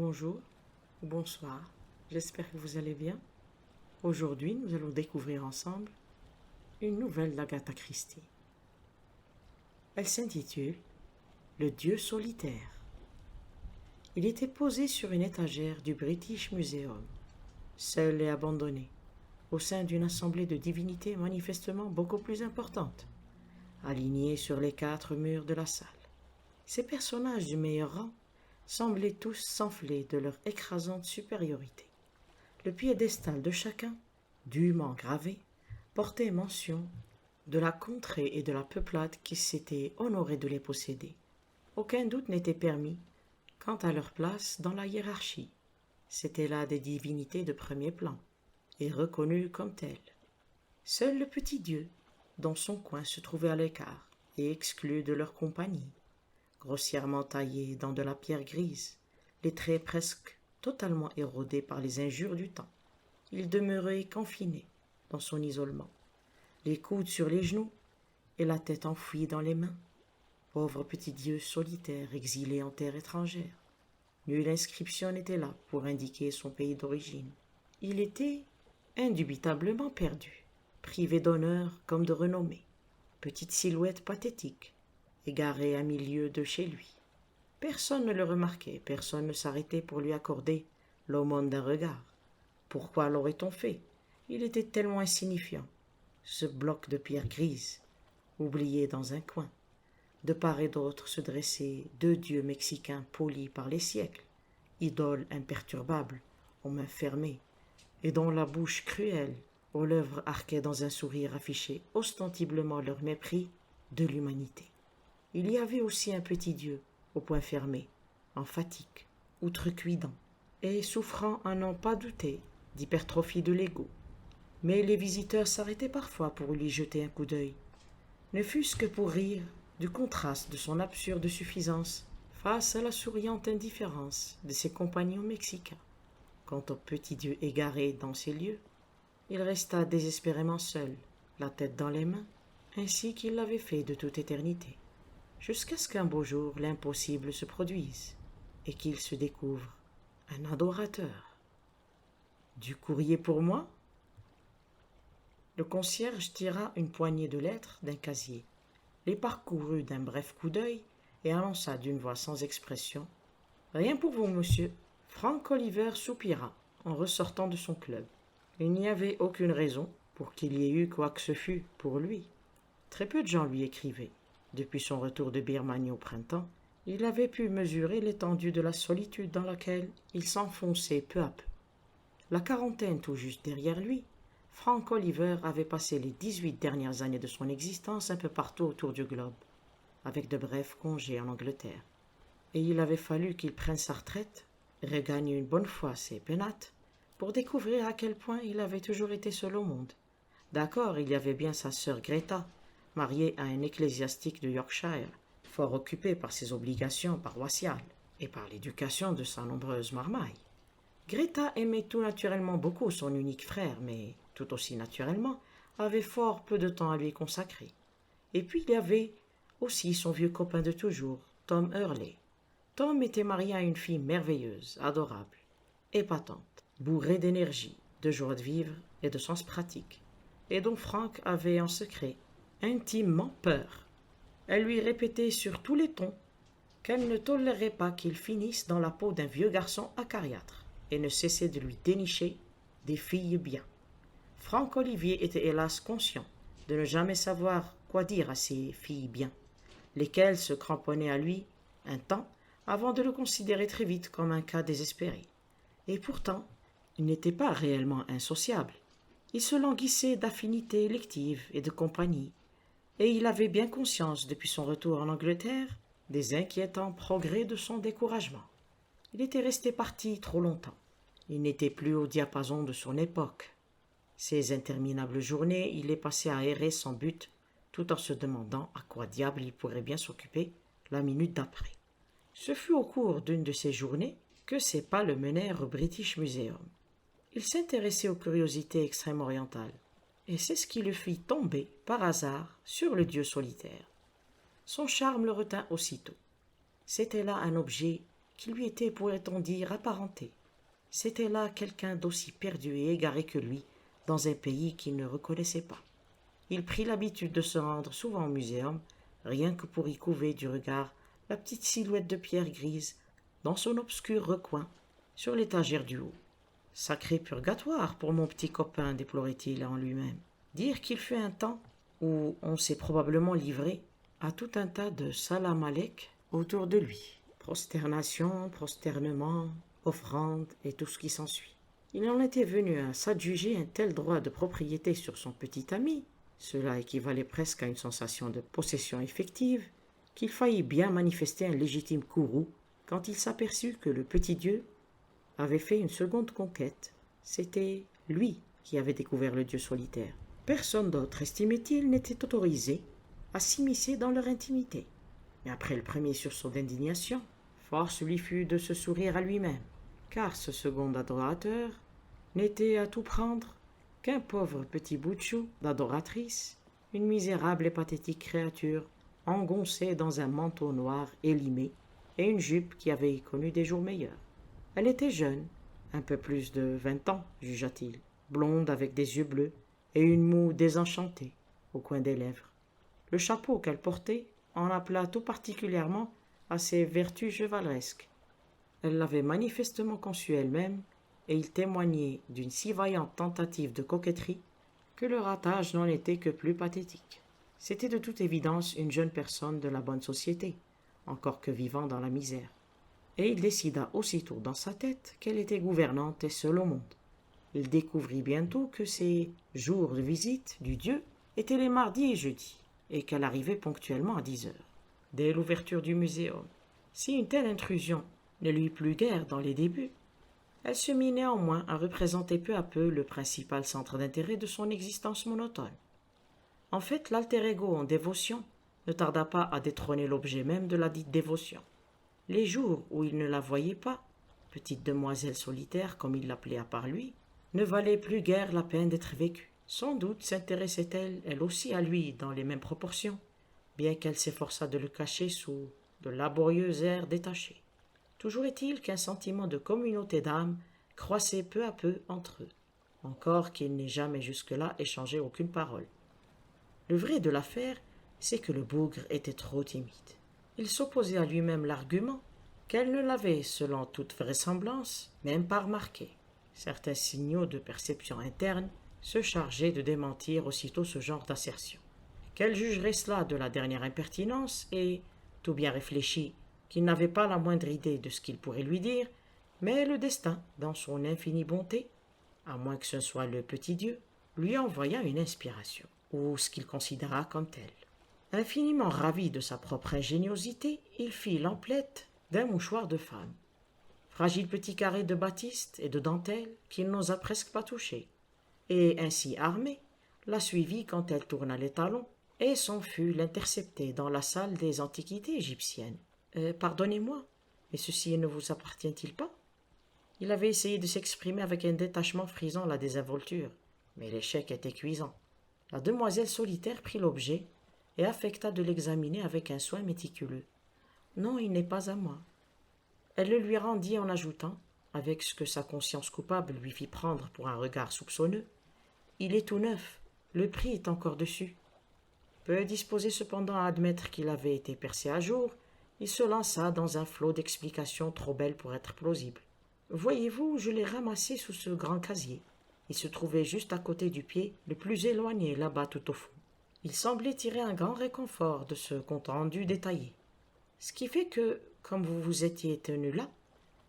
bonjour ou bonsoir, j'espère que vous allez bien. Aujourd'hui, nous allons découvrir ensemble une nouvelle d'Agatha Christie. Elle s'intitule Le Dieu solitaire. Il était posé sur une étagère du British Museum, seul et abandonné, au sein d'une assemblée de divinités manifestement beaucoup plus importantes, alignés sur les 4 murs de la salle. Ces personnages du meilleur rang semblaient tous s'enfler de leur écrasante supériorité. Le piédestal de chacun, dûment gravé, portait mention de la contrée et de la peuplade qui s'étaient honorés de les posséder. Aucun doute n'était permis quant à leur place dans la hiérarchie. C'étaient là des divinités de premier plan, et reconnues comme telles. Seul le petit Dieu, dans son coin, se trouvait à l'écart et exclu de leur compagnie. Grossièrement taillé dans de la pierre grise, les traits presque totalement érodés par les injures du temps. Il demeurait confiné dans son isolement, les coudes sur les genoux et la tête enfouie dans les mains. Pauvre petit Dieu solitaire exilé en terre étrangère. Nulle inscription n'était là pour indiquer son pays d'origine. Il était indubitablement perdu, privé d'honneur comme de renommée. Petite silhouette pathétique, égaré à milieu de chez lui. Personne ne le remarquait, personne ne s'arrêtait pour lui accorder l'aumône d'un regard. Pourquoi l'aurait-on fait? Il était tellement insignifiant, ce bloc de pierre grise, oublié dans un coin. De part et d'autre se dressaient 2 dieux mexicains polis par les siècles, idoles imperturbables, aux mains fermées, et dont la bouche cruelle, aux lèvres arquées dans un sourire affichait ostensiblement leur mépris de l'humanité. Il y avait aussi un petit Dieu, au poing fermé, en fatigue, outrecuidant, et souffrant à n'en pas douter d'hypertrophie de l'ego. Mais les visiteurs s'arrêtaient parfois pour lui jeter un coup d'œil, ne fût-ce que pour rire du contraste de son absurde suffisance face à la souriante indifférence de ses compagnons mexicains. Quant au petit Dieu égaré dans ces lieux, il resta désespérément seul, la tête dans les mains, ainsi qu'il l'avait fait de toute éternité, jusqu'à ce qu'un beau jour l'impossible se produise, et qu'il se découvre un adorateur. Du courrier pour moi? Le concierge tira une poignée de lettres d'un casier, les parcourut d'un bref coup d'œil et annonça d'une voix sans expression: « Rien pour vous, monsieur. » Frank Oliver soupira en ressortant de son club. Il n'y avait aucune raison pour qu'il y ait eu quoi que ce fût pour lui. Très peu de gens lui écrivaient. Depuis son retour de Birmanie au printemps, il avait pu mesurer l'étendue de la solitude dans laquelle il s'enfonçait peu à peu. La quarantaine tout juste derrière lui, Frank Oliver avait passé les 18 dernières années de son existence un peu partout autour du globe, avec de brefs congés en Angleterre. Et il avait fallu qu'il prenne sa retraite, regagne une bonne fois ses pénates, pour découvrir à quel point il avait toujours été seul au monde. D'accord, il y avait bien sa sœur Greta, mariée à un ecclésiastique de Yorkshire, fort occupé par ses obligations paroissiales et par l'éducation de sa nombreuse marmaille. Greta aimait tout naturellement beaucoup son unique frère, mais tout aussi naturellement avait fort peu de temps à lui consacrer. Et puis il y avait aussi son vieux copain de toujours, Tom Hurley. Tom était marié à une fille merveilleuse, adorable, épatante, bourrée d'énergie, de joie de vivre et de sens pratique, et dont Frank avait en secret intimement peur. Elle lui répétait sur tous les tons qu'elle ne tolérerait pas qu'il finisse dans la peau d'un vieux garçon acariâtre, et ne cessait de lui dénicher des filles bien. Frank Olivier était hélas conscient de ne jamais savoir quoi dire à ces filles bien, lesquelles se cramponnaient à lui un temps avant de le considérer très vite comme un cas désespéré. Et pourtant, il n'était pas réellement insociable. Il se languissait d'affinités électives et de compagnie, et il avait bien conscience, depuis son retour en Angleterre, des inquiétants progrès de son découragement. Il était resté parti trop longtemps. Il n'était plus au diapason de son époque. Ces interminables journées, il les passait à errer sans but, tout en se demandant à quoi diable il pourrait bien s'occuper la minute d'après. Ce fut au cours d'une de ces journées que ses pas le menèrent au British Museum. Il s'intéressait aux curiosités extrême-orientales, et c'est ce qui le fit tomber, par hasard, sur le Dieu solitaire. Son charme le retint aussitôt. C'était là un objet qui lui était, pourrait-on dire, apparenté. C'était là quelqu'un d'aussi perdu et égaré que lui, dans un pays qu'il ne reconnaissait pas. Il prit l'habitude de se rendre souvent au muséum, rien que pour y couver du regard la petite silhouette de pierre grise dans son obscur recoin sur l'étagère du haut. Sacré purgatoire pour mon petit copain, déplorait-il en lui-même. Dire qu'il fut un temps où on s'est probablement livré à tout un tas de salam alek autour de lui. Prosternation, prosternement, offrande et tout ce qui s'ensuit. Il en était venu à s'adjuger un tel droit de propriété sur son petit ami, cela équivalait presque à une sensation de possession effective, qu'il faillit bien manifester un légitime courroux quand il s'aperçut que le petit Dieu avait fait une seconde conquête. C'était lui qui avait découvert le Dieu solitaire. Personne d'autre, estimait-il, n'était autorisé à s'immiscer dans leur intimité. Mais après le premier sursaut d'indignation, force lui fut de se sourire à lui-même, car ce second adorateur n'était à tout prendre qu'un pauvre petit bout de chou d'adoratrice, une misérable et pathétique créature engoncée dans un manteau noir élimé et une jupe qui avait connu des jours meilleurs. Elle était jeune, un peu plus de 20 ans, jugea-t-il, blonde avec des yeux bleus et une moue désenchantée au coin des lèvres. Le chapeau qu'elle portait en appela tout particulièrement à ses vertus chevaleresques. Elle l'avait manifestement conçu elle-même, et il témoignait d'une si vaillante tentative de coquetterie que le ratage n'en était que plus pathétique. C'était de toute évidence une jeune personne de la bonne société, encore que vivant dans la misère. Et il décida aussitôt dans sa tête qu'elle était gouvernante et seule au monde. Il découvrit bientôt que ses jours de visite du Dieu étaient les mardis et jeudis, et qu'elle arrivait ponctuellement à 10 heures, dès l'ouverture du muséum. Si une telle intrusion ne lui plut guère dans les débuts, elle se mit néanmoins à représenter peu à peu le principal centre d'intérêt de son existence monotone. En fait, l'alter ego en dévotion ne tarda pas à détrôner l'objet même de la dite dévotion. Les jours où il ne la voyait pas, petite demoiselle solitaire comme il l'appelait à part lui, ne valaient plus guère la peine d'être vécus. Sans doute s'intéressait-elle, elle aussi, à lui dans les mêmes proportions, bien qu'elle s'efforçât de le cacher sous de laborieux airs détachés. Toujours est-il qu'un sentiment de communauté d'âme croissait peu à peu entre eux, encore qu'ils n'aient jamais jusque-là échangé aucune parole. Le vrai de l'affaire, c'est que le bougre était trop timide. Il s'opposait à lui-même l'argument qu'elle ne l'avait, selon toute vraisemblance, même pas remarqué. Certains signaux de perception interne se chargeaient de démentir aussitôt ce genre d'assertion. Qu'elle jugerait cela de la dernière impertinence et, tout bien réfléchi, qu'il n'avait pas la moindre idée de ce qu'il pourrait lui dire, mais le destin, dans son infinie bonté, à moins que ce soit le petit Dieu, lui envoya une inspiration, ou ce qu'il considéra comme telle. Infiniment ravi de sa propre ingéniosité, il fit l'emplette d'un mouchoir de femme. Fragile petit carré de batiste et de dentelle qu'il n'osa presque pas toucher, et ainsi armé, la suivit quand elle tourna les talons et s'en fut l'intercepter dans la salle des antiquités égyptiennes. Pardonnez-moi, mais ceci ne vous appartient-il pas? Il avait essayé de s'exprimer avec un détachement frisant la désinvolture, mais l'échec était cuisant. La demoiselle solitaire prit l'objet et affecta de l'examiner avec un soin méticuleux. Non, il n'est pas à moi. Elle le lui rendit en ajoutant, avec ce que sa conscience coupable lui fit prendre pour un regard soupçonneux, il est tout neuf, le prix est encore dessus. Peu disposé cependant à admettre qu'il avait été percé à jour, il se lança dans un flot d'explications trop belles pour être plausibles. Voyez-vous, je l'ai ramassé sous ce grand casier. Il se trouvait juste à côté du pied, le plus éloigné là-bas tout au fond. Il semblait tirer un grand réconfort de ce compte-rendu détaillé. Ce qui fait que, comme vous vous étiez tenu là,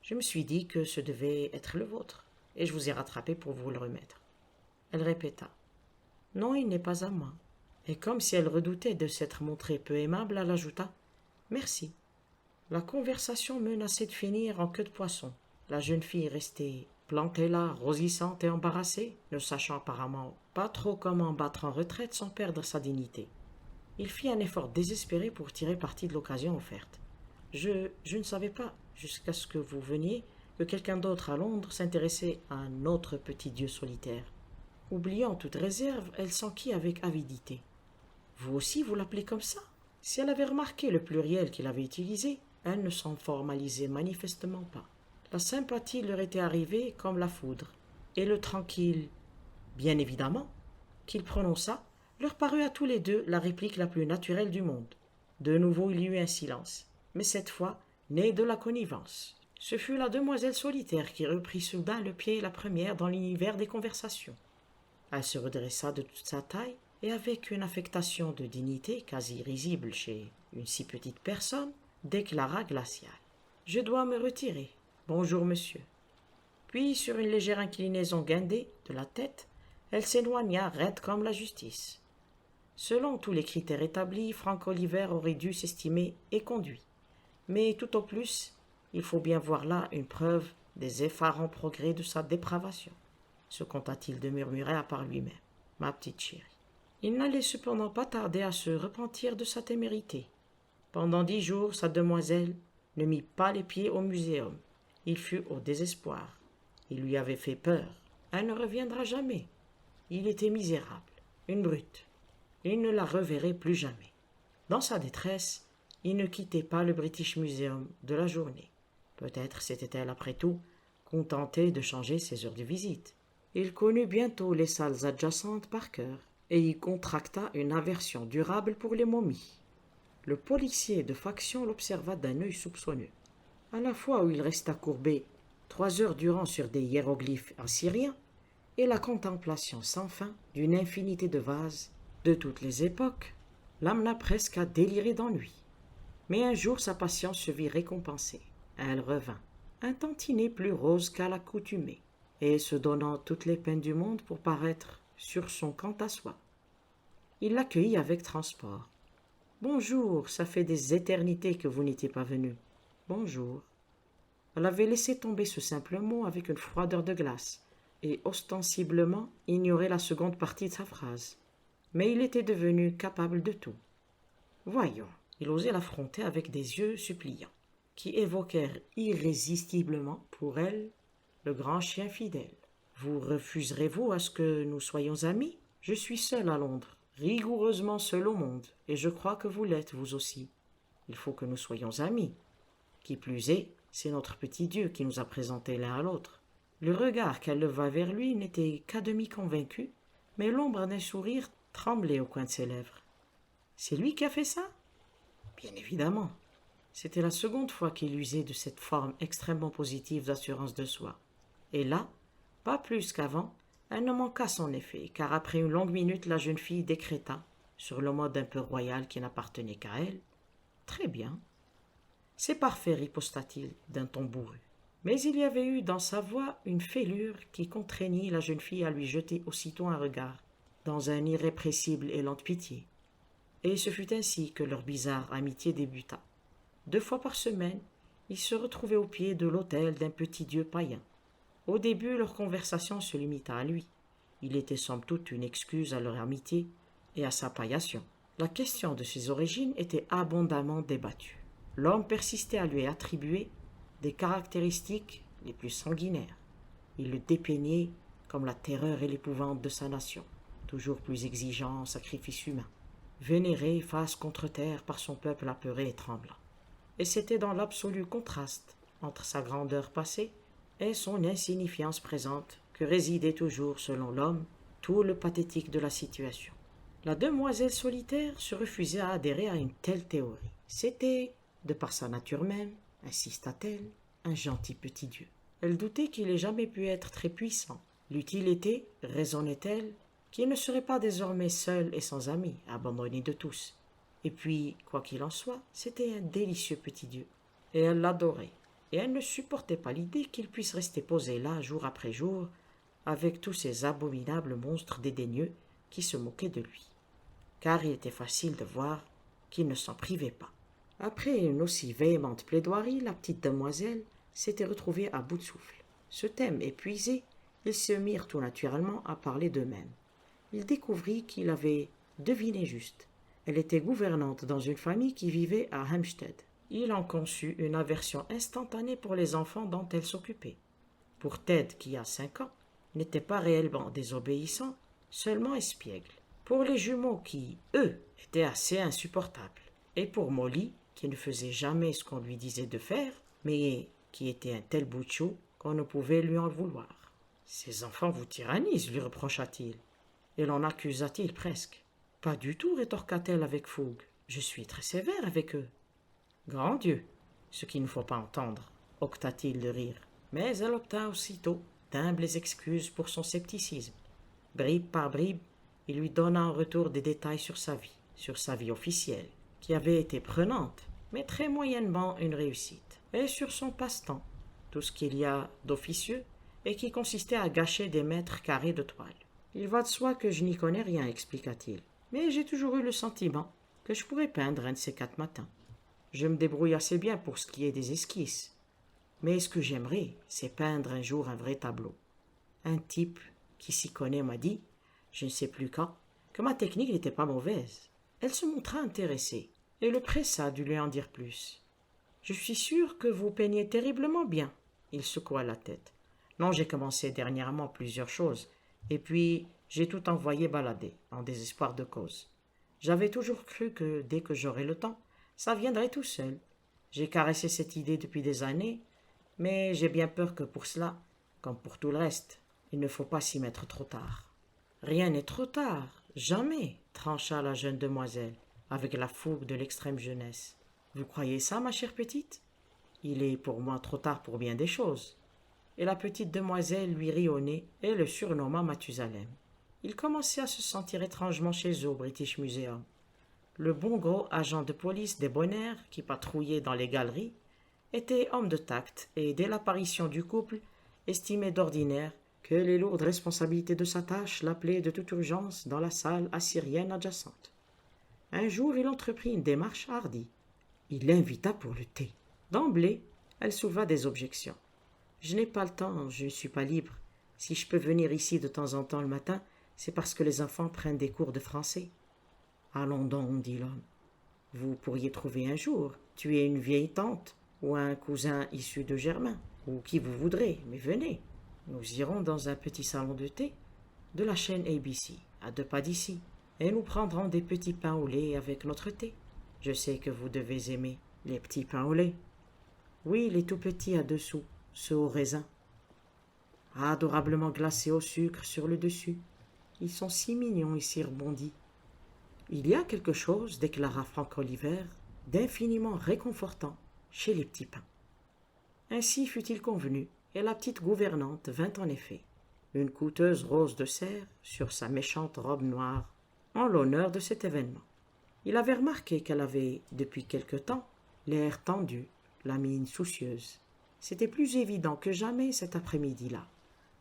je me suis dit que ce devait être le vôtre, et je vous ai rattrapé pour vous le remettre. Elle répéta. Non, il n'est pas à moi. Et comme si elle redoutait de s'être montrée peu aimable, elle ajouta. Merci. La conversation menaçait de finir en queue de poisson. La jeune fille restait plantée là, rosissante et embarrassée, ne sachant apparemment pas trop comment battre en retraite sans perdre sa dignité. Il fit un effort désespéré pour tirer parti de l'occasion offerte. Je ne savais pas, jusqu'à ce que vous veniez, que quelqu'un d'autre à Londres s'intéressait à un autre petit Dieu solitaire. Oubliant toute réserve, elle s'enquit avec avidité. Vous aussi, vous l'appelez comme ça? Si elle avait remarqué le pluriel qu'il avait utilisé, elles ne s'en formalisaient manifestement pas. La sympathie leur était arrivée comme la foudre, et le tranquille « bien évidemment » qu'il prononça leur parut à tous les deux la réplique la plus naturelle du monde. De nouveau il y eut un silence, mais cette fois né de la connivence. Ce fut la demoiselle solitaire qui reprit soudain le pied la première dans l'univers des conversations. Elle se redressa de toute sa taille et avec une affectation de dignité quasi risible chez une si petite personne, déclara glaciale. « Je dois me retirer. Bonjour, monsieur. » Puis, sur une légère inclinaison guindée de la tête, elle s'éloigna raide comme la justice. Selon tous les critères établis, Frank Oliver aurait dû s'estimer éconduit. Mais tout au plus, il faut bien voir là une preuve des effarants progrès de sa dépravation. Se contenta-t-il de murmurer à part lui-même. Ma petite chérie. Il n'allait cependant pas tarder à se repentir de sa témérité. Pendant 10 jours, sa demoiselle ne mit pas les pieds au muséum. Il fut au désespoir. Il lui avait fait peur. Elle ne reviendra jamais. Il était misérable, une brute. Il ne la reverrait plus jamais. Dans sa détresse, il ne quittait pas le British Museum de la journée. Peut-être s'était-elle, après tout, contentée de changer ses heures de visite. Il connut bientôt les salles adjacentes par cœur, et y contracta une aversion durable pour les momies. Le policier de faction l'observa d'un œil soupçonneux. À la fois où il resta courbé 3 heures durant sur des hiéroglyphes assyriens, et la contemplation sans fin d'une infinité de vases de toutes les époques, l'amena presque à délirer d'ennui. Mais un jour sa patience se vit récompensée. Elle revint, un tantinet plus rose qu'à l'accoutumée, et se donnant toutes les peines du monde pour paraître sur son compte à soi. Il l'accueillit avec transport. « Bonjour, ça fait des éternités que vous n'étiez pas venu. »« Bonjour. » Elle avait laissé tomber ce simple mot avec une froideur de glace, et ostensiblement ignorait la seconde partie de sa phrase. Mais il était devenu capable de tout. Voyons, il osait l'affronter avec des yeux suppliants, qui évoquèrent irrésistiblement pour elle le grand chien fidèle. « Vous refuserez-vous à ce que nous soyons amis ? Je suis seul à Londres, rigoureusement seul au monde, et je crois que vous l'êtes vous aussi. Il faut que nous soyons amis. Qui plus est, c'est notre petit Dieu qui nous a présentés l'un à l'autre. » Le regard qu'elle leva vers lui n'était qu'à demi convaincu, mais l'ombre d'un sourire tremblait au coin de ses lèvres. « C'est lui qui a fait ça ?»« Bien évidemment. » C'était la seconde fois qu'il usait de cette forme extrêmement positive d'assurance de soi. Et là, pas plus qu'avant, elle ne manqua son effet, car après une longue minute, la jeune fille décréta, sur le mode un peu royal qui n'appartenait qu'à elle, « Très bien. »« C'est parfait, riposta-t-il d'un ton bourru. » Mais il y avait eu dans sa voix une fêlure qui contraignit la jeune fille à lui jeter aussitôt un regard, dans un irrépressible élan de pitié. Et ce fut ainsi que leur bizarre amitié débuta. 2 fois par semaine, ils se retrouvaient au pied de l'autel d'un petit dieu païen. Au début, leur conversation se limita à lui. Il était somme toute une excuse à leur amitié et à sa paillation. La question de ses origines était abondamment débattue. L'homme persistait à lui attribuer des caractéristiques les plus sanguinaires. Il le dépeignait comme la terreur et l'épouvante de sa nation, toujours plus exigeant en sacrifice humain, vénéré face contre terre par son peuple apeuré et tremblant. Et c'était dans l'absolu contraste entre sa grandeur passée et son insignifiance présente que résidait toujours, selon l'homme, tout le pathétique de la situation. La demoiselle solitaire se refusait à adhérer à une telle théorie. C'était, de par sa nature même, insista-t-elle, un gentil petit Dieu. Elle doutait qu'il ait jamais pu être très puissant. L'utile était, raisonnait-elle, qu'il ne serait pas désormais seul et sans amis, abandonné de tous. Et puis, quoi qu'il en soit, c'était un délicieux petit Dieu. Et elle l'adorait. Et elle ne supportait pas l'idée qu'il puisse rester posé là, jour après jour, avec tous ces abominables monstres dédaigneux qui se moquaient de lui. Car il était facile de voir qu'il ne s'en privait pas. Après une aussi véhémente plaidoirie, la petite demoiselle s'était retrouvée à bout de souffle. Ce thème épuisé, ils se mirent tout naturellement à parler d'eux-mêmes. Il découvrit qu'il avait deviné juste. Elle était gouvernante dans une famille qui vivait à Hampstead. Il en conçut une aversion instantanée pour les enfants dont elle s'occupait. Pour Ted, qui a 5 ans, n'était pas réellement désobéissant, seulement espiègle. Pour les jumeaux qui, eux, étaient assez insupportables. Et pour Molly, qui ne faisait jamais ce qu'on lui disait de faire, mais qui était un tel bout de chou qu'on ne pouvait lui en vouloir. Ces enfants vous tyrannisent, lui reprocha-t-il, et l'en accusa-t-il presque. Pas du tout, rétorqua-t-elle avec fougue. Je suis très sévère avec eux. Grand Dieu, ce qu'il ne faut pas entendre, octa-t-il de rire. Mais elle obtint aussitôt d'humbles excuses pour son scepticisme. Bribe par bribe, il lui donna en retour des détails sur sa vie officielle, qui avait été prenante, mais très moyennement une réussite, et sur son passe-temps, tout ce qu'il y a d'officieux, et qui consistait à gâcher des mètres carrés de toile. Il va de soi que je n'y connais rien, expliqua-t-il, mais j'ai toujours eu le sentiment que je pourrais peindre un de ces 4 matins. Je me débrouille assez bien pour ce qui est des esquisses, mais ce que j'aimerais, c'est peindre un jour un vrai tableau. Un type qui s'y connaît m'a dit, je ne sais plus quand, que ma technique n'était pas mauvaise. Elle se montra intéressée, et le pressa de lui en dire plus. Je suis sûr que vous peignez terriblement bien. Il secoua la tête. Non, j'ai commencé dernièrement plusieurs choses, et puis j'ai tout envoyé balader, en désespoir de cause. J'avais toujours cru que, dès que j'aurais le temps, ça viendrait tout seul. J'ai caressé cette idée depuis des années, mais j'ai bien peur que pour cela, comme pour tout le reste, il ne faut pas s'y mettre trop tard. Rien n'est trop tard, jamais, trancha la jeune demoiselle, avec la fougue de l'extrême jeunesse. Vous croyez ça, ma chère petite? Il est pour moi trop tard pour bien des choses. Et la petite demoiselle lui rit au nez et le surnomma Mathusalem. Il commençait à se sentir étrangement chez eux au British Museum. Le bon gros agent de police débonnaire qui patrouillait dans les galeries était homme de tact et, dès l'apparition du couple, estimait d'ordinaire que les lourdes responsabilités de sa tâche l'appelaient de toute urgence dans la salle assyrienne adjacente. Un jour, il entreprit une démarche hardie. Il l'invita pour le thé. D'emblée, elle souleva des objections. « Je n'ai pas le temps, je ne suis pas libre. Si je peux venir ici de temps en temps le matin, c'est parce que les enfants prennent des cours de français. »« Allons donc, dit l'homme. Vous pourriez trouver un jour, tuer une vieille tante ou un cousin issu de Germain, ou qui vous voudrez, mais venez. Nous irons dans un petit salon de thé de la chaîne ABC, à 2 pas d'ici, et nous prendrons des petits pains au lait avec notre thé. Je sais que vous devez aimer les petits pains au lait. Oui, les tout petits à 2 sous, ceux au raisin. Adorablement glacés au sucre sur le dessus. Ils sont si mignons ici, rebondit. Il y a quelque chose, déclara Franck Oliver, d'infiniment réconfortant chez les petits pains. Ainsi fut-il convenu, et la petite gouvernante vint en effet, une coûteuse rose de serre sur sa méchante robe noire, en l'honneur de cet événement. Il avait remarqué qu'elle avait, depuis quelque temps, l'air tendu, la mine soucieuse. C'était plus évident que jamais cet après-midi-là,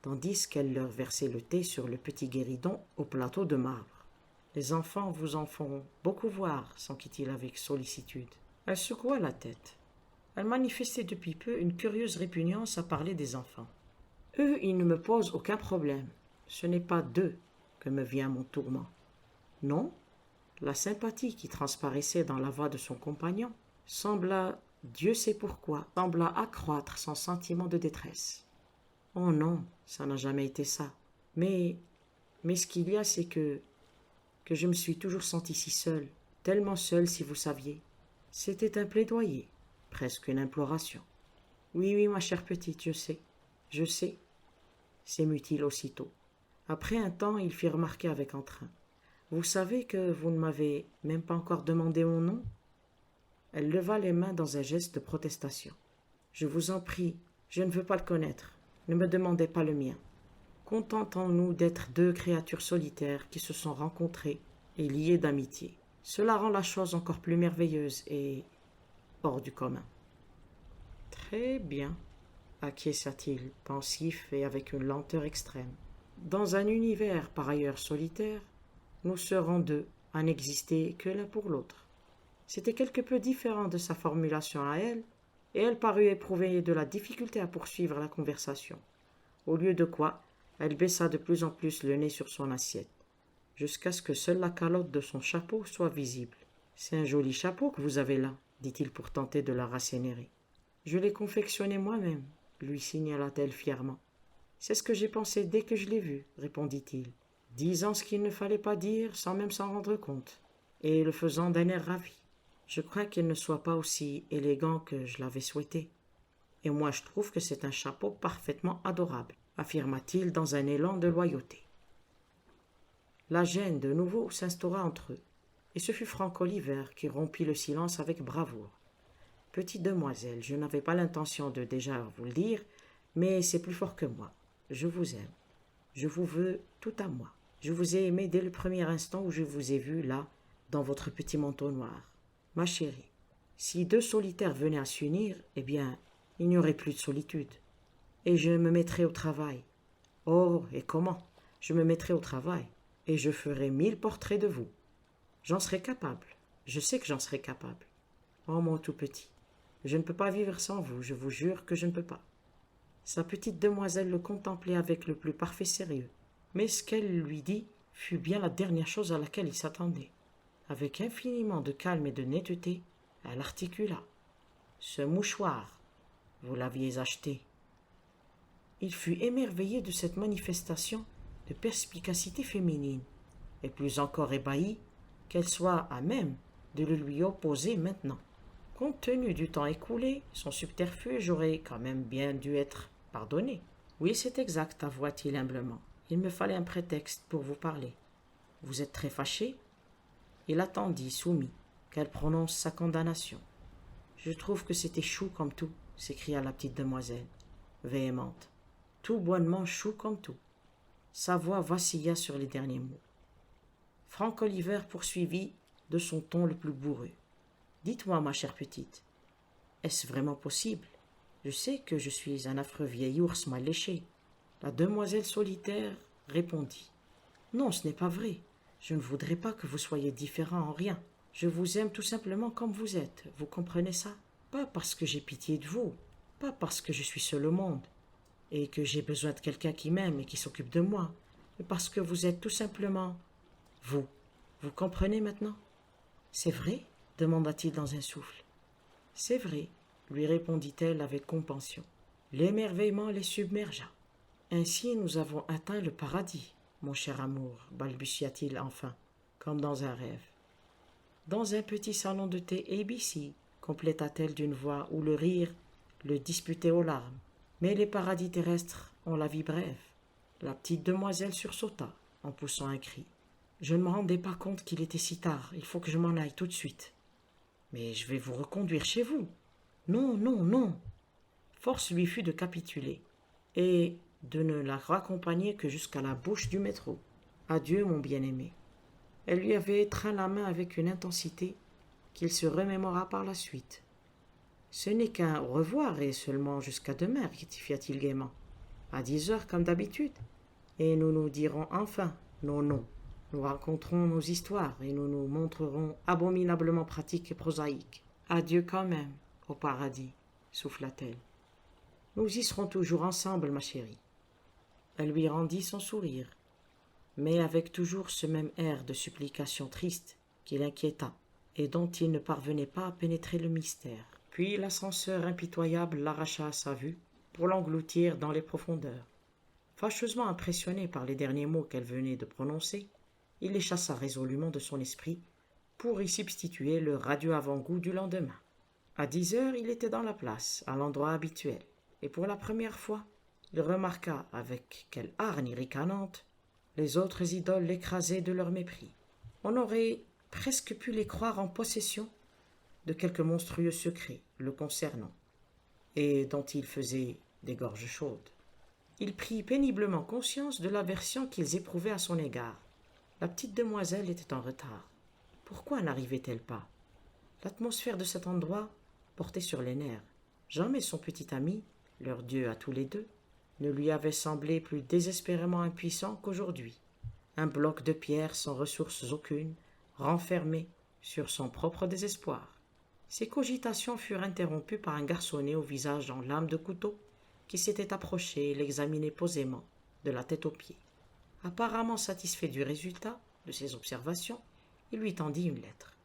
tandis qu'elle leur versait le thé sur le petit guéridon au plateau de marbre. « Les enfants vous en font beaucoup voir, » s'enquit-il avec sollicitude. Elle secoua la tête. Elle manifestait depuis peu une curieuse répugnance à parler des enfants. « Eux, ils ne me posent aucun problème. Ce n'est pas d'eux que me vient mon tourment. » Non, la sympathie qui transparaissait dans la voix de son compagnon sembla, Dieu sait pourquoi, accroître son sentiment de détresse. « Oh non, ça n'a jamais été ça. Mais ce qu'il y a, c'est que je me suis toujours sentie si seule, tellement seule si vous saviez. » C'était un plaidoyer, presque une imploration. « Oui, ma chère petite, je sais, » s'émut-il aussitôt. Après un temps, il fit remarquer avec entrain. « Vous savez que vous ne m'avez même pas encore demandé mon nom ?» Elle leva les mains dans un geste de protestation. « Je vous en prie, je ne veux pas le connaître. Ne me demandez pas le mien. Contentons-nous d'être 2 créatures solitaires qui se sont rencontrées et liées d'amitié. Cela rend la chose encore plus merveilleuse et hors du commun. » « Très bien, » acquiesça-t-il, pensif et avec une lenteur extrême. « Dans un univers par ailleurs solitaire, nous serons 2 à n'exister que l'un pour l'autre. » C'était quelque peu différent de sa formulation à elle, et elle parut éprouver de la difficulté à poursuivre la conversation, au lieu de quoi elle baissa de plus en plus le nez sur son assiette, jusqu'à ce que seule la calotte de son chapeau soit visible. « C'est un joli chapeau que vous avez là, » dit-il pour tenter de la rassénérer. « Je l'ai confectionné moi-même, » lui signala-t-elle fièrement. « C'est ce que j'ai pensé dès que je l'ai vu, » répondit-il, disant ce qu'il ne fallait pas dire sans même s'en rendre compte, et le faisant d'un air ravi. Je crois qu'il ne soit pas aussi élégant que je l'avais souhaité. Et moi je trouve que c'est un chapeau parfaitement adorable, affirma-t-il dans un élan de loyauté. La gêne de nouveau s'instaura entre eux, et ce fut Frank Oliver qui rompit le silence avec bravoure. Petite demoiselle, je n'avais pas l'intention de déjà vous le dire, mais c'est plus fort que moi. Je vous aime. Je vous veux tout à moi. Je vous ai aimé dès le premier instant où je vous ai vu là, dans votre petit manteau noir. Ma chérie, si deux solitaires venaient à s'unir, eh bien, il n'y aurait plus de solitude. Et je me mettrais au travail. Oh, et comment? Je me mettrais au travail, et je ferais 1000 portraits de vous. J'en serais capable. Je sais que j'en serais capable. Oh, mon tout petit, je ne peux pas vivre sans vous, je vous jure que je ne peux pas. Sa petite demoiselle le contemplait avec le plus parfait sérieux, mais ce qu'elle lui dit fut bien la dernière chose à laquelle il s'attendait. Avec infiniment de calme et de netteté, elle articula. « Ce mouchoir, vous l'aviez acheté. » Il fut émerveillé de cette manifestation de perspicacité féminine, et plus encore ébahi qu'elle soit à même de le lui opposer maintenant. Compte tenu du temps écoulé, son subterfuge aurait quand même bien dû être pardonné. « Oui, c'est exact, avoua-t-il humblement. Il me fallait un prétexte pour vous parler. Vous êtes très fâché ?» Il attendit, soumis, qu'elle prononce sa condamnation. « Je trouve que c'était chou comme tout, » s'écria la petite demoiselle, véhémente. « Tout bonnement chou comme tout. » Sa voix vacilla sur les derniers mots. Frank Oliver poursuivit de son ton le plus bourreux. « Dites-moi, ma chère petite, est-ce vraiment possible? Je sais que je suis un affreux vieil ours mal léché. » La demoiselle solitaire répondit. « Non, ce n'est pas vrai. Je ne voudrais pas que vous soyez différent en rien. Je vous aime tout simplement comme vous êtes. Vous comprenez ça? Pas parce que j'ai pitié de vous, pas parce que je suis seul au monde et que j'ai besoin de quelqu'un qui m'aime et qui s'occupe de moi, mais parce que vous êtes tout simplement vous. Vous comprenez maintenant? »« C'est vrai ?» demanda-t-il dans un souffle. « C'est vrai, » lui répondit-elle avec compassion. L'émerveillement les submergea. « Ainsi nous avons atteint le paradis, mon cher amour, balbutia-t-il enfin, comme dans un rêve. Dans un petit salon de thé ABC, compléta-t-elle d'une voix où le rire le disputait aux larmes. Mais les paradis terrestres ont la vie brève. La petite demoiselle sursauta en poussant un cri. Je ne me rendais pas compte qu'il était si tard. Il faut que je m'en aille tout de suite. Mais je vais vous reconduire chez vous. Non, non, non. Force lui fut de capituler et de ne la raccompagner que jusqu'à la bouche du métro. Adieu, mon bien-aimé. Elle lui avait étreint la main avec une intensité qu'il se remémora par la suite. Ce n'est qu'un au revoir et seulement jusqu'à demain, rectifia-t-il gaiement. À 10 heures comme d'habitude. Et nous nous dirons enfin nos noms. Nous raconterons nos histoires et nous nous montrerons abominablement pratiques et prosaïques. Adieu quand même, au paradis, souffla-t-elle. Nous y serons toujours ensemble, ma chérie. Elle lui rendit son sourire, mais avec toujours ce même air de supplication triste qui l'inquiéta et dont il ne parvenait pas à pénétrer le mystère. Puis l'ascenseur impitoyable l'arracha à sa vue pour l'engloutir dans les profondeurs. Fâcheusement impressionné par les derniers mots qu'elle venait de prononcer, il les chassa résolument de son esprit pour y substituer le radieux avant-goût du lendemain. À 10 heures, il était dans la place, à l'endroit habituel, et pour la première fois, il remarqua avec quelle hargne ricanante les autres idoles l'écrasaient de leur mépris. On aurait presque pu les croire en possession de quelque monstrueux secret le concernant, et dont il faisait des gorges chaudes. Il prit péniblement conscience de l'aversion qu'ils éprouvaient à son égard. La petite demoiselle était en retard. Pourquoi n'arrivait-elle pas? L'atmosphère de cet endroit portait sur les nerfs. Jamais son petit ami, leur Dieu à tous les deux, ne lui avait semblé plus désespérément impuissant qu'aujourd'hui. Un bloc de pierre sans ressources aucunes, renfermé sur son propre désespoir. Ses cogitations furent interrompues par un garçonnet au visage en lame de couteau qui s'était approché et l'examinait posément, de la tête aux pieds. Apparemment satisfait du résultat de ses observations, il lui tendit une lettre.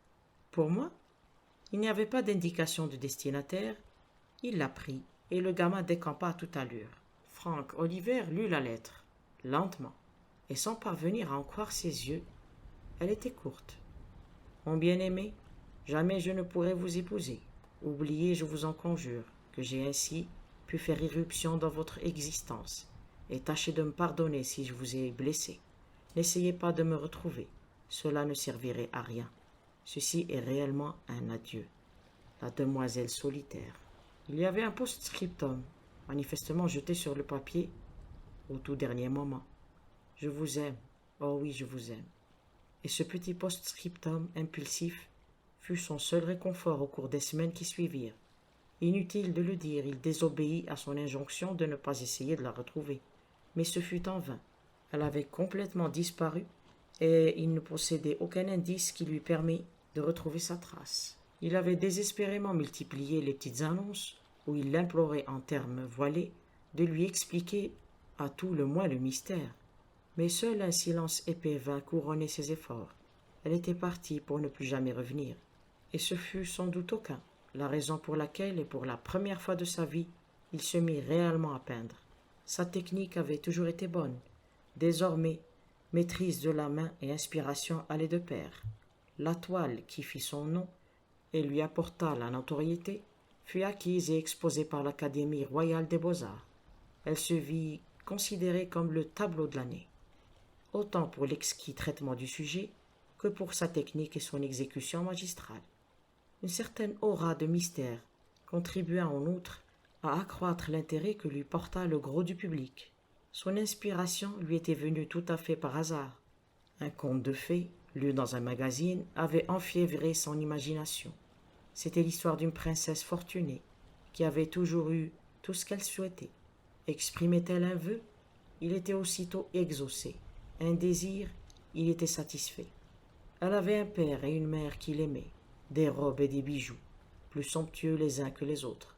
Pour moi, il n'y avait pas d'indication de destinataire. Il la prit et le gamin décampa à toute allure. Frank Oliver lut la lettre, lentement, et sans parvenir à en croire ses yeux. Elle était courte. « Mon bien-aimé, Jamais je ne pourrai vous épouser. Oubliez, je vous en conjure, que j'ai ainsi pu faire irruption dans votre existence, et tâchez de me pardonner si je vous ai blessé. N'essayez pas de me retrouver, cela ne servirait à rien. Ceci est réellement un adieu. La demoiselle solitaire. Il y avait un post-scriptum, manifestement jeté sur le papier au tout dernier moment. Je vous aime, oh oui, je vous aime. Et ce petit post-scriptum impulsif fut son seul réconfort au cours des semaines qui suivirent. Inutile de le dire, il désobéit à son injonction de ne pas essayer de la retrouver. Mais ce fut en vain. Elle avait complètement disparu et il ne possédait aucun indice qui lui permît de retrouver sa trace. Il avait désespérément multiplié les petites annonces où il l'implorait en termes voilés de lui expliquer à tout le moins le mystère. Mais seul un silence épais vint couronner ses efforts. Elle était partie pour ne plus jamais revenir. Et ce fut sans doute aucun la raison pour laquelle, et pour la première fois de sa vie, il se mit réellement à peindre. Sa technique avait toujours été bonne. Désormais, maîtrise de la main et inspiration allaient de pair. La toile qui fit son nom et lui apporta la notoriété fut acquise et exposée par l'Académie royale des beaux-arts. Elle se vit considérée comme le tableau de l'année, autant pour l'exquis traitement du sujet que pour sa technique et son exécution magistrale. Une certaine aura de mystère contribua en outre à accroître l'intérêt que lui porta le gros du public. Son inspiration lui était venue tout à fait par hasard. Un conte de fées, lu dans un magazine, avait enfiévré son imagination. C'était l'histoire d'une princesse fortunée qui avait toujours eu tout ce qu'elle souhaitait. Exprimait-elle un vœu? Il était aussitôt exaucé. Un désir? Il était satisfait. Elle avait un père et une mère qui l'aimaient, des robes et des bijoux, plus somptueux les uns que les autres,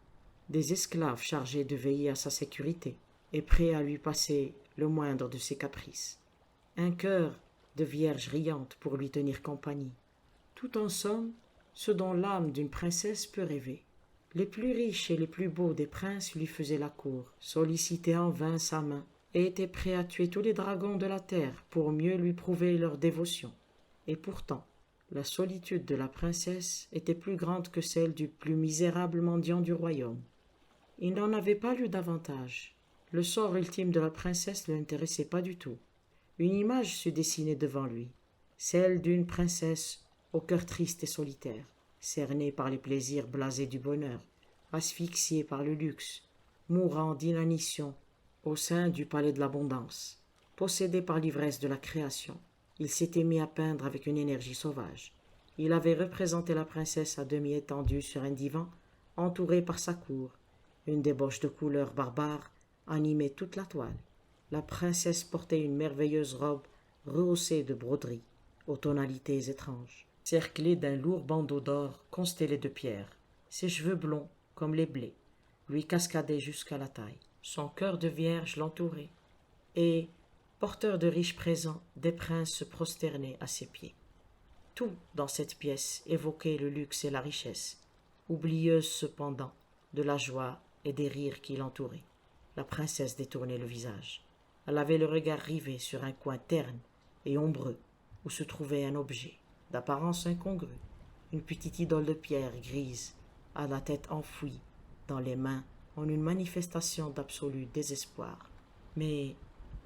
des esclaves chargés de veiller à sa sécurité et prêts à lui passer le moindre de ses caprices, un cœur de vierge riante pour lui tenir compagnie. Tout en somme, ce dont l'âme d'une princesse peut rêver. Les plus riches et les plus beaux des princes lui faisaient la cour, sollicitaient en vain sa main, et étaient prêts à tuer tous les dragons de la terre pour mieux lui prouver leur dévotion. Et pourtant, la solitude de la princesse était plus grande que celle du plus misérable mendiant du royaume. Il n'en avait pas lu davantage. Le sort ultime de la princesse ne l'intéressait pas du tout. Une image se dessinait devant lui, celle d'une princesse au cœur triste et solitaire, cernée par les plaisirs blasés du bonheur, asphyxiée par le luxe, mourant d'inanition au sein du palais de l'abondance. Possédé par l'ivresse de la création, il s'était mis à peindre avec une énergie sauvage. Il avait représenté la princesse à demi étendue sur un divan, entourée par sa cour. Une débauche de couleurs barbares animait toute la toile. La princesse portait une merveilleuse robe rehaussée de broderies, aux tonalités étranges, cerclée d'un lourd bandeau d'or constellé de pierres. Ses cheveux blonds, comme les blés, lui cascadaient jusqu'à la taille. Son cœur de vierge l'entourait, et, porteur de riches présents, des princes se prosternaient à ses pieds. Tout dans cette pièce évoquait le luxe et la richesse, oublieuse cependant de la joie et des rires qui l'entouraient. La princesse détournait le visage. Elle avait le regard rivé sur un coin terne et ombreux où se trouvait un objet d'apparence incongrue, une petite idole de pierre grise, à la tête enfouie dans les mains en une manifestation d'absolu désespoir. Mais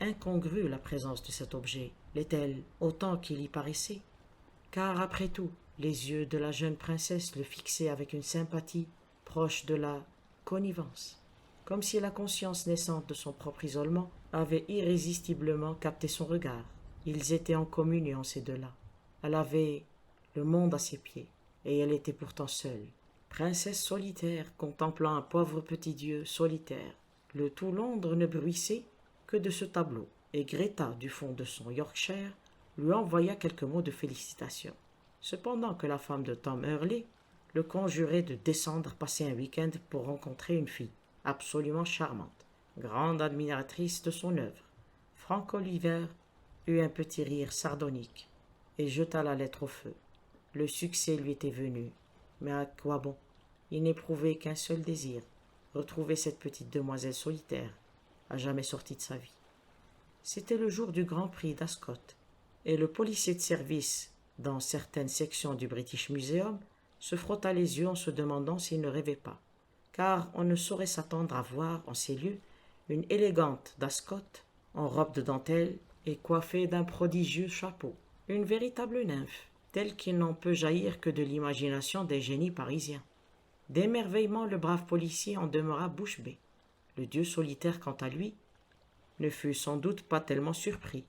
incongrue la présence de cet objet l'est-elle autant qu'il y paraissait? Car après tout, les yeux de la jeune princesse le fixaient avec une sympathie proche de la connivence, comme si la conscience naissante de son propre isolement avait irrésistiblement capté son regard. Ils étaient en communion, ces deux-là. Elle avait le monde à ses pieds, et elle était pourtant seule. Princesse solitaire contemplant un pauvre petit dieu solitaire. Le tout Londres ne bruissait que de ce tableau, et Greta, du fond de son Yorkshire, lui envoya quelques mots de félicitations. Cependant que la femme de Tom Hurley le conjurait de descendre passer un week-end pour rencontrer une fille absolument charmante, grande admiratrice de son œuvre. Frank Oliver eut un petit rire sardonique et jeta la lettre au feu. Le succès lui était venu, mais à quoi bon? Il n'éprouvait qu'un seul désir, retrouver cette petite demoiselle solitaire, à jamais sortie de sa vie. C'était le jour du Grand Prix d'Ascot, et le policier de service dans certaines sections du British Museum se frotta les yeux en se demandant s'il ne rêvait pas, car on ne saurait s'attendre à voir en ces lieux une élégante d'Ascot en robe de dentelle et coiffée d'un prodigieux chapeau, une véritable nymphe, telle qu'il n'en peut jaillir que de l'imagination des génies parisiens. D'émerveillement, le brave policier en demeura bouche bée. Le dieu solitaire, quant à lui, ne fut sans doute pas tellement surpris.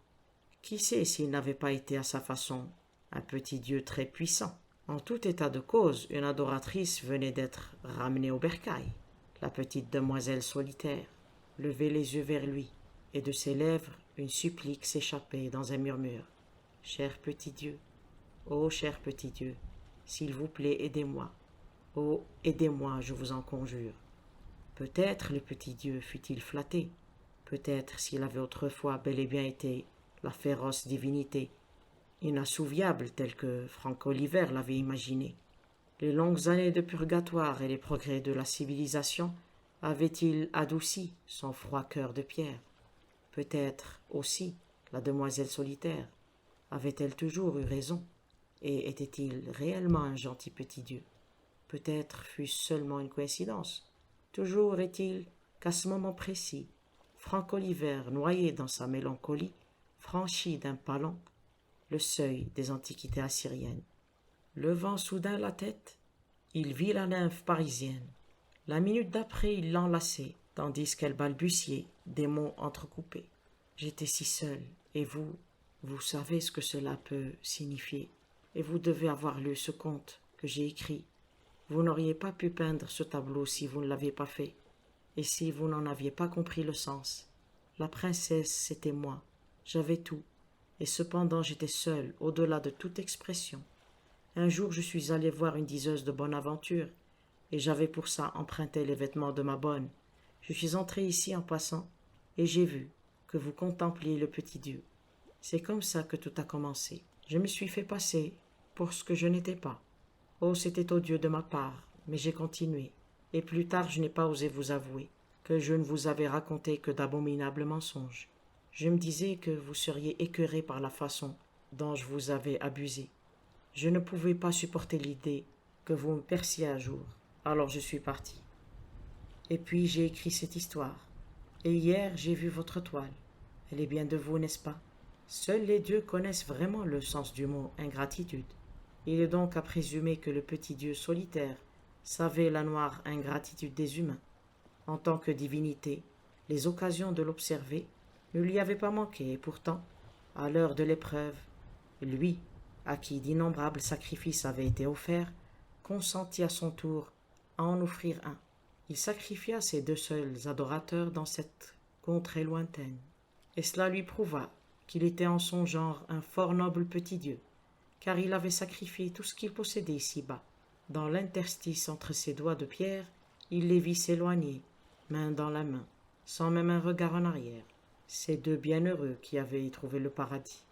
Qui sait s'il n'avait pas été à sa façon un petit dieu très puissant. En tout état de cause, une adoratrice venait d'être ramenée au bercail. La petite demoiselle solitaire levait les yeux vers lui, et de ses lèvres une supplique s'échappait dans un murmure. « Cher petit Dieu, ô cher petit Dieu, s'il vous plaît, aidez-moi. Oh, aidez-moi, je vous en conjure. » Peut-être le petit Dieu fut-il flatté. Peut-être s'il avait autrefois bel et bien été la féroce divinité, inassouviable telle que Franck Oliver l'avait imaginé. Les longues années de purgatoire et les progrès de la civilisation avaient-ils adouci son froid cœur de pierre? Peut-être aussi la demoiselle solitaire avait-elle toujours eu raison, et était-il réellement un gentil petit Dieu? Peut-être fut-ce seulement une coïncidence. Toujours est-il qu'à ce moment précis, Franck Oliver, noyé dans sa mélancolie, franchit d'un pas lent le seuil des antiquités assyriennes. Levant soudain la tête, il vit la nymphe parisienne. La minute d'après, il l'enlaçait, tandis qu'elle balbutiait des mots entrecoupés. « J'étais si seul, et vous savez ce que cela peut signifier, et vous devez avoir lu ce conte que j'ai écrit. Vous n'auriez pas pu peindre ce tableau si vous ne l'aviez pas fait, et si vous n'en aviez pas compris le sens. La princesse, c'était moi, j'avais tout, et cependant j'étais seul, au-delà de toute expression. Un jour je suis allé voir une diseuse de bonne aventure, et j'avais pour ça emprunté les vêtements de ma bonne. Je suis entré ici en passant, et j'ai vu que vous contempliez le petit Dieu. C'est comme ça que tout a commencé. Je me suis fait passer pour ce que je n'étais pas. Oh, c'était odieux de ma part, mais j'ai continué, et plus tard je n'ai pas osé vous avouer que je ne vous avais raconté que d'abominables mensonges. Je me disais que vous seriez écœuré par la façon dont je vous avais abusé. Je ne pouvais pas supporter l'idée que vous me perciez un jour, alors je suis parti. Et puis j'ai écrit cette histoire, et hier j'ai vu votre toile. Elle est bien de vous, n'est-ce pas? Seuls les dieux connaissent vraiment le sens du mot ingratitude. Il est donc à présumer que le petit Dieu solitaire savait la noire ingratitude des humains. En tant que divinité, les occasions de l'observer ne lui avaient pas manqué, et pourtant, à l'heure de l'épreuve, lui, à qui d'innombrables sacrifices avaient été offerts, consentit à son tour à en offrir un. Il sacrifia ses deux seuls adorateurs dans cette contrée lointaine, et cela lui prouva qu'il était en son genre un fort noble petit Dieu, car il avait sacrifié tout ce qu'il possédait ici-bas. Dans l'interstice entre ses doigts de pierre, il les vit s'éloigner, main dans la main, sans même un regard en arrière. Ces deux bienheureux qui avaient y trouvé le paradis,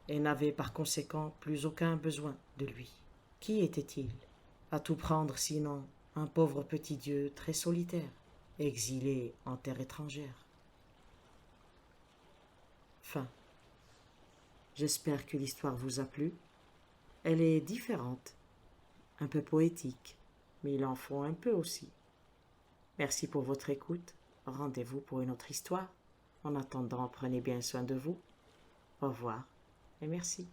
et n'avaient par conséquent plus aucun besoin de lui. Qui était-il? À tout prendre sinon un pauvre petit Dieu très solitaire, exilé en terre étrangère. Fin. J'espère que l'histoire vous a plu. Elle est différente, un peu poétique, mais il en faut un peu aussi. Merci pour votre écoute. Rendez-vous pour une autre histoire. En attendant, prenez bien soin de vous. Au revoir et merci.